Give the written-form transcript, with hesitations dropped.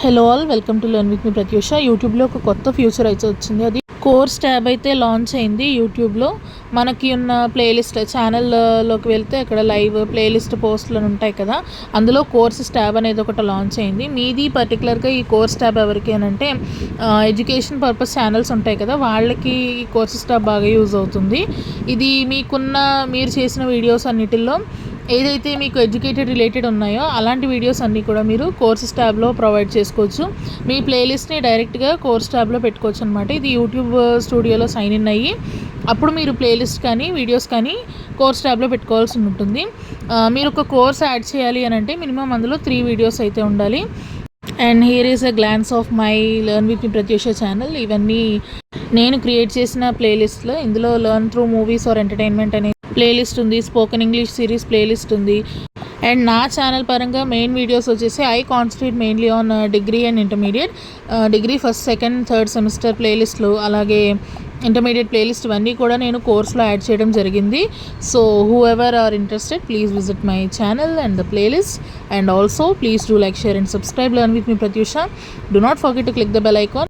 Hello all, welcome to learn with me Prathyusha. యూట్యూబ్లో ఒక కొత్త ఫ్యూచర్ అయితే వచ్చింది. అది కోర్స్ ట్యాబ్ అయితే లాంచ్ అయింది యూట్యూబ్లో. మనకి ఉన్న ప్లేలిస్ట్ ఛానల్లోకి వెళ్తే అక్కడ లైవ్ ప్లేలిస్ట్ పోస్టులు ఉంటాయి కదా, అందులో కోర్సెస్ ట్యాబ్ అనేది ఒకటి లాంచ్ అయింది. మీది పర్టికులర్గా ఈ కోర్స్ ట్యాబ్ ఎవరికి అని అంటే ఎడ్యుకేషన్ పర్పస్ ఛానల్స్ ఉంటాయి కదా, వాళ్ళకి ఈ కోర్సెస్ ట్యాబ్ బాగా యూజ్ అవుతుంది. ఇది మీరు చేసిన వీడియోస్ అన్నిటిలో ఏదైతే మీకు ఎడ్యుకేటెడ్ రిలేటెడ్ ఉన్నాయో అలాంటి వీడియోస్ అన్నీ కూడా మీరు కోర్సెస్ ట్యాబ్లో ప్రొవైడ్ చేసుకోవచ్చు. మీ ప్లేలిస్ట్ని డైరెక్ట్గా కోర్స్ ట్యాబ్లో పెట్టుకోవచ్చు అనమాట. ఇది యూట్యూబ్ స్టూడియోలో సైన్ ఇన్ అయ్యి అప్పుడు మీరు ప్లేలిస్ట్ కానీ వీడియోస్ కానీ కోర్స్ ట్యాబ్లో పెట్టుకోవాల్సి ఉంటుంది. మీరు ఒక కోర్స్ యాడ్ చేయాలి అని అంటే మినిమం అందులో 3 వీడియోస్ అయితే ఉండాలి. And here is a glance of my learn with me Prathyusha channel. ఇవన్నీ నేను క్రియేట్ చేసిన ప్లేలిస్ట్లో. ఇందులో learn through movies or entertainment అనే ప్లేలిస్ట్ ఉంది, స్పోకెన్ ఇంగ్లీష్ సిరీస్ ప్లేలిస్ట్ ఉంది. అండ్ నా ఛానల్ పరంగా మెయిన్ వీడియోస్ వచ్చేసి I concentrate mainly on degree and intermediate, degree first second third semester ప్లేలిస్ట్లు, అలాగే ఇంటర్మీడియట్ ప్లేలిస్ట్ ఇవన్నీ కూడా నేను కోర్స్లో యాడ్ చేయడం జరిగింది. So whoever are interested, please visit my channel and the playlist. And also please do like, share and subscribe learn with me Prathyusha. Do not forget to click the bell icon.